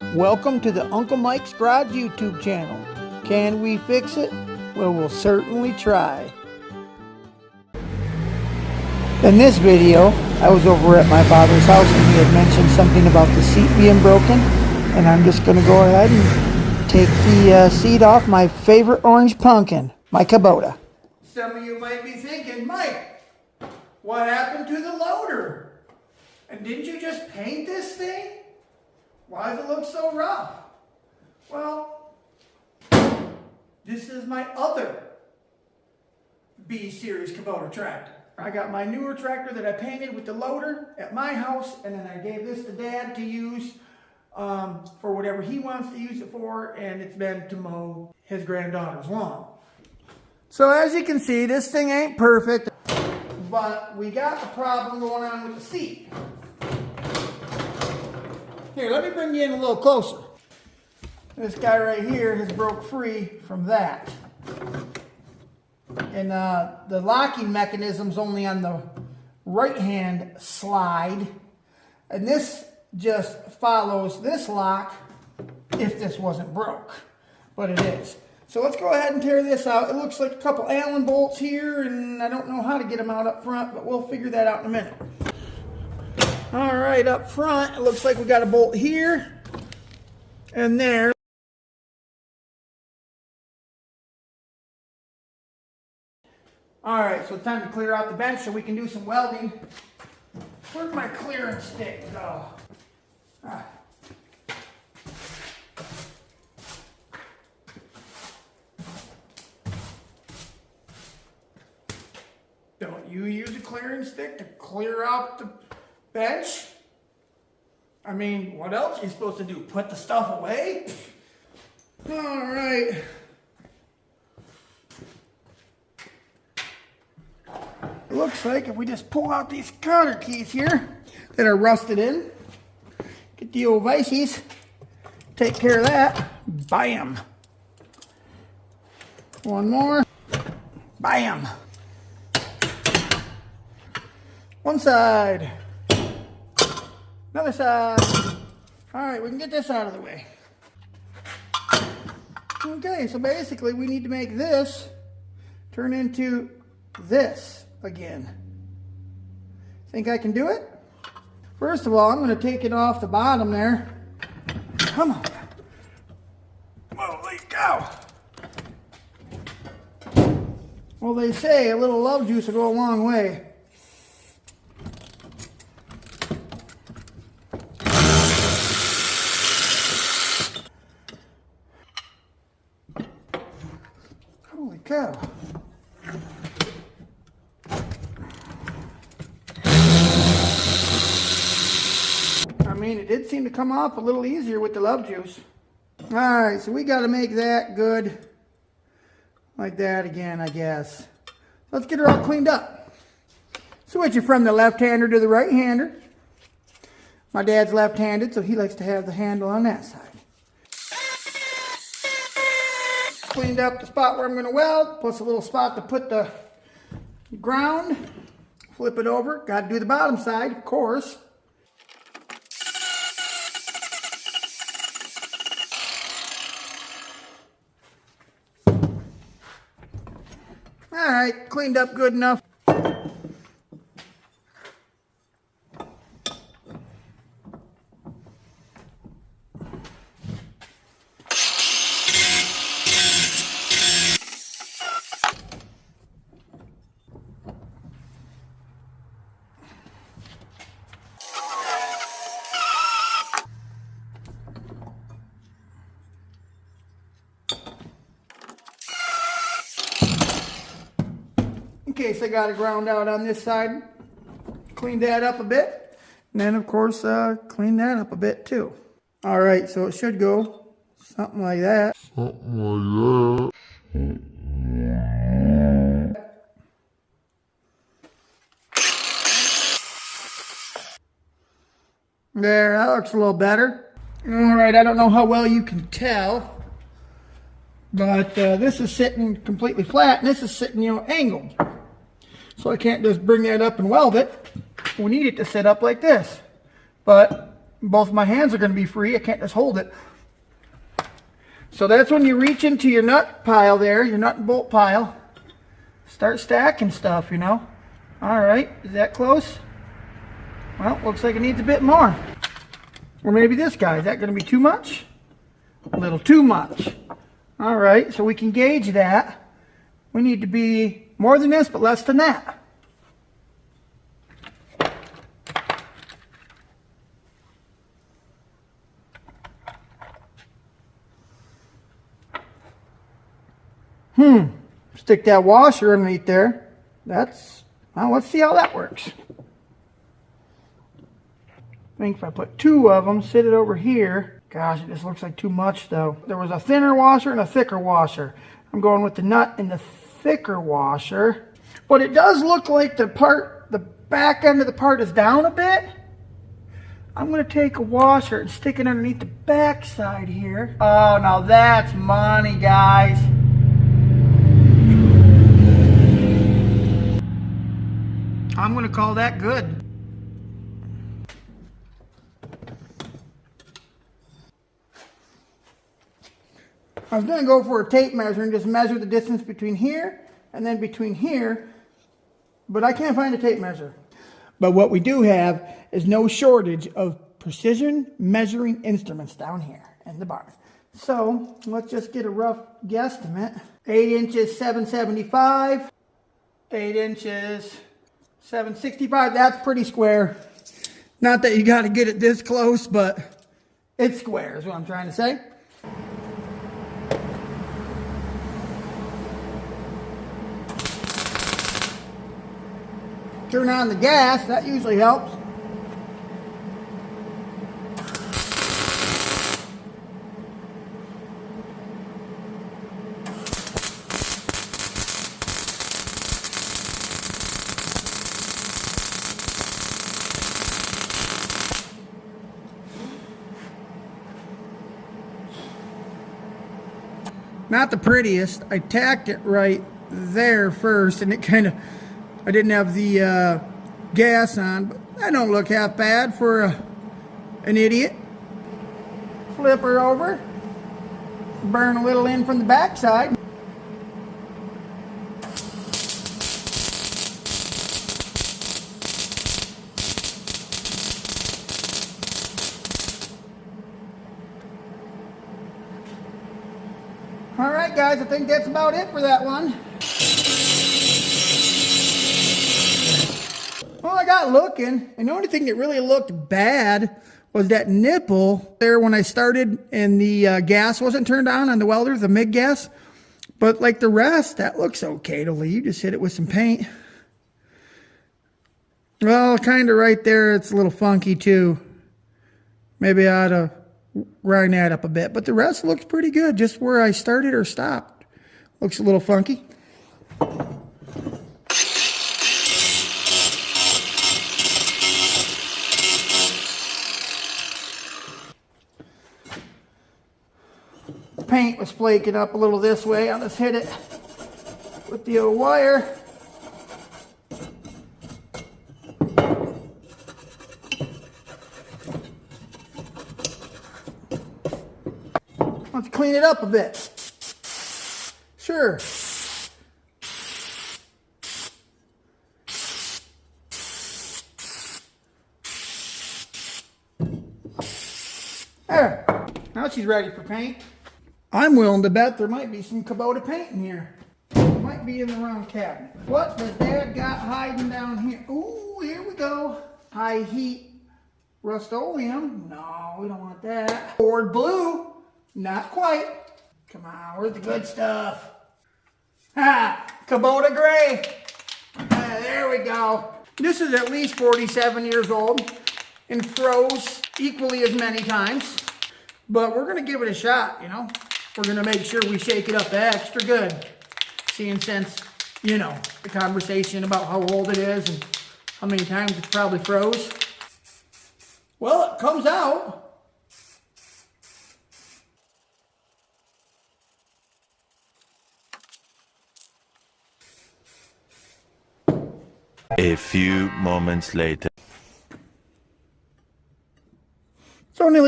Welcome to the Uncle Mike's Garage YouTube channel. Can we fix it? Well, we'll certainly try. In this video, I was over at my father's house and he had mentioned something about the seat being broken. And I'm just going to go ahead and take the seat off my favorite orange pumpkin, my Kubota. Some of you might be thinking, Mike, what happened to the loader? And didn't you just paint this thing? Why does it look so rough? Well, this is my other B-Series Kubota tractor. I got my newer tractor that I painted with the loader at my house, and then I gave this to Dad to use for whatever he wants to use it for, and it's been to mow his granddaughter's lawn. So as you can see, this thing ain't perfect, but we got a problem going on with the seat. Here, let me bring you in a little closer. This guy right here has broke free from that. And the locking mechanism's only on the right-hand slide. And this just follows this lock if this wasn't broke. But it is. So let's go ahead and tear this out. It looks like a couple Allen bolts here, and I don't know how to get them out up front, but we'll figure that out in a minute. All right, up front, it looks like we got a bolt here and there. All right, so it's time to clear out the bench so we can do some welding. Where'd my clearance stick go? Don't you use a clearance stick to clear out the bench? I mean, what else are you supposed to do? Put the stuff away? All right. It looks like if we just pull out these counter keys here that are rusted in, get the old vices, take care of that, bam. One more, bam. One side. Another side. All right, we can get this out of the way. Okay, so basically we need to make this turn into this again. Think I can do it? First of all, I'm going to take it off the bottom there. Come on. Holy cow. Well, they say a little love juice will go a long way. Holy cow. I mean, it did seem to come off a little easier with the love juice. Alright, so we got to make that good like that again, I guess. Let's get her all cleaned up. Switch it from the left-hander to the right-hander. My dad's left-handed, so he likes to have the handle on that side. Cleaned up the spot where I'm going to weld, plus a little spot to put the ground. Flip it over. Got to do the bottom side, of course. Alright, cleaned up good enough. In case I got it ground out on this side, clean that up a bit, and then of course clean that up a bit too. All right, so it should go something like that. There, that looks a little better. All right, I don't know how well you can tell, but this is sitting completely flat, and this is sitting, angled. So I can't just bring that up and weld it. We need it to sit up like this. But both my hands are going to be free. I can't just hold it. So that's when you reach into your nut pile there, your nut and bolt pile. Start stacking stuff, you know. All right, is that close? Well, looks like it needs a bit more. Or maybe this guy, is that going to be too much? A little too much. All right, so we can gauge that. We need to be more than this, but less than that. Stick that washer underneath there. Well, let's see how that works. I think if I put two of them, sit it over here. Gosh, it just looks like too much though. There was a thinner washer and a thicker washer. I'm going with the nut and the thicker washer. But it does look like the back end of the part is down a bit. I'm going to take a washer and stick it underneath the back side here. Oh, now that's money, guys. I'm going to call that good. I was going to go for a tape measure and just measure the distance between here and then between here, but I can't find a tape measure. But what we do have is no shortage of precision measuring instruments down here in the barn. So let's just get a rough guesstimate. 8 inches, 775. 8 inches, 765. That's pretty square. Not that you got to get it this close, but it's square is what I'm trying to say. Turn on the gas, that usually helps. Not the prettiest. I tacked it right there first and it kind of, I didn't have the gas on, but that don't look half bad for an idiot. Flip her over, burn a little in from the back side. All right, guys, I think that's about it for that one. Well, I got looking, and the only thing that really looked bad was that nipple there when I started and the gas wasn't turned on the welder, the MIG gas. But like the rest, that looks okay to leave. Just hit it with some paint. Well, kind of right there, it's a little funky too. Maybe I ought to grind that up a bit. But the rest looks pretty good, just where I started or stopped. Looks a little funky. Paint was flaking up a little this way. I'll just hit it with the old wire. Let's clean it up a bit. Sure. There. Now she's ready for paint. I'm willing to bet there might be some Kubota paint in here. It might be in the wrong cabinet. What does Dad got hiding down here? Ooh, here we go. High heat Rust-Oleum. No, we don't want that. Ford blue. Not quite. Come on, where's the good stuff? Ah, Kubota gray. Ah, there we go. This is at least 47 years old and froze equally as many times. But we're going to give it a shot, you know. We're going to make sure we shake it up extra good. Seeing since, you know, the conversation about how old it is and how many times it's probably froze. Well, it comes out. A few moments later.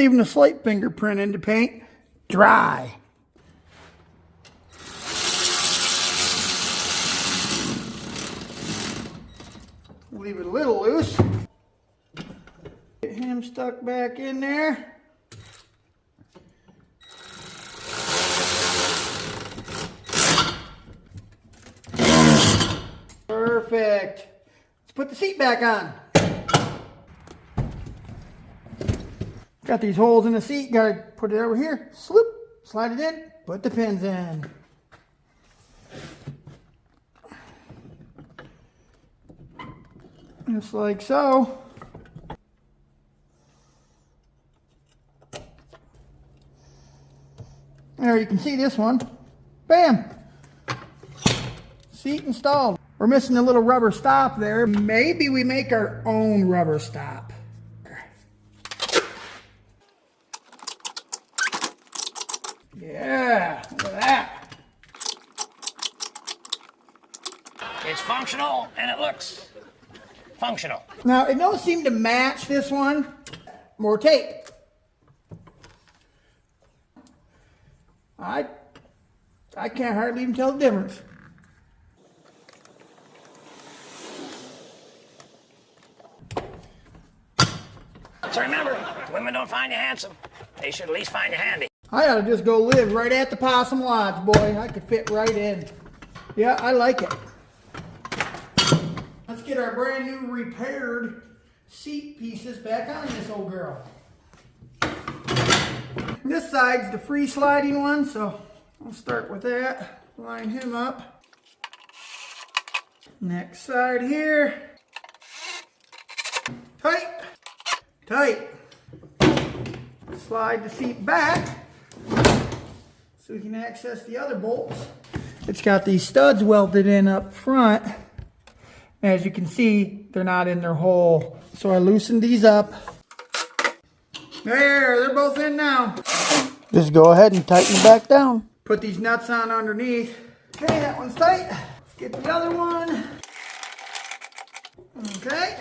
leaving a slight fingerprint in the paint. Dry. Leave it a little loose. Get him stuck back in there. Perfect. Let's put the seat back on. Got these holes in the seat. Gotta put it over here. Sloop. Slide it in. Put the pins in. Just like so. There, you can see this one. Bam! Seat installed. We're missing a little rubber stop there. Maybe we make our own rubber stop. Yeah, look at that. It's functional and it looks functional. Now, it don't seem to match this one. More tape. I can't hardly even tell the difference. So remember, women don't find you handsome. They should at least find you handy. I ought to just go live right at the Possum Lodge, boy. I could fit right in. Yeah, I like it. Let's get our brand new repaired seat pieces back on this old girl. This side's the free sliding one, so I'll start with that. Line him up. Next side here. Tight. Tight. Slide the seat back so we can access the other bolts. It's got these studs welded in up front. As you can see, they're not in their hole. So I loosened these up. There, they're both in now. Just go ahead and tighten it back down. Put these nuts on underneath. Okay, that one's tight. Let's get the other one. Okay.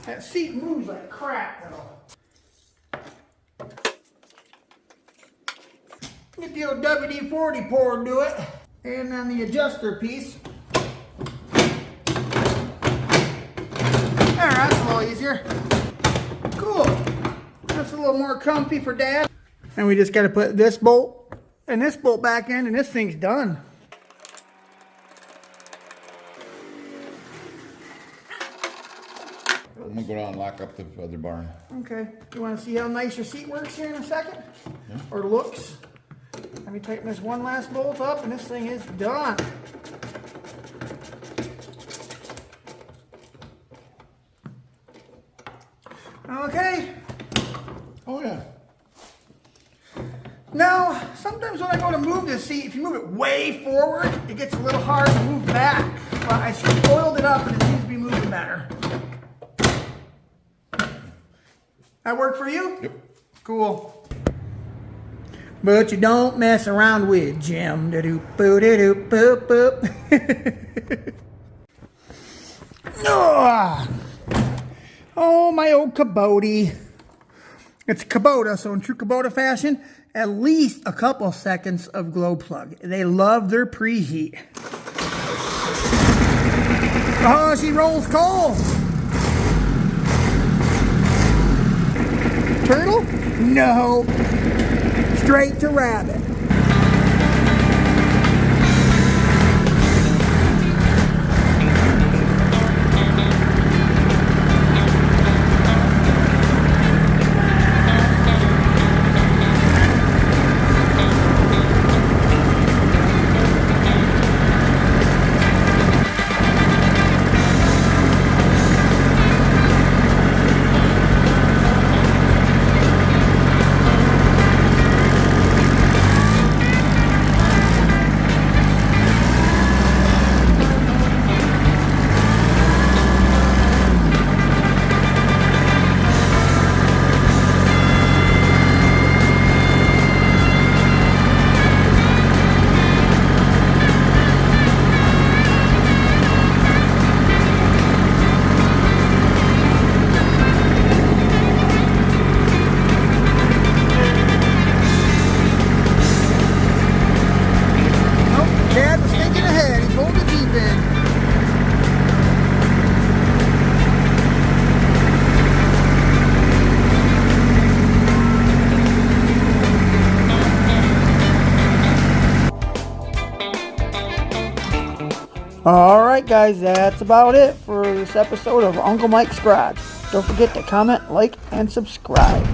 That seat moves like crap though. Get the old WD-40 pour and do it. And then the adjuster piece. There, that's a little easier. Cool. That's a little more comfy for Dad. And we just got to put this bolt and this bolt back in and this thing's done. I'm gonna go down and lock up the other barn. Okay. You want to see how nice your seat works here in a second? Yeah. Or looks? Let me tighten this one last bolt up and this thing is done. Okay. Oh yeah. Now, sometimes when I go to move this seat, if you move it way forward, it gets a little hard to move back. But I oiled it up and it seems to be moving better. That work for you? Yep. Cool. But you don't mess around with Jim. Oh, my old Kubota. It's a Kubota, so in true Kubota fashion, at least a couple seconds of glow plug. They love their preheat. Oh, she rolls coal. Turtle? No. Straight to rabbit. Dad was thinking ahead. He pulled the deep end. Alright guys, that's about it for this episode of Uncle Mike's Garage. Don't forget to comment, like, and subscribe.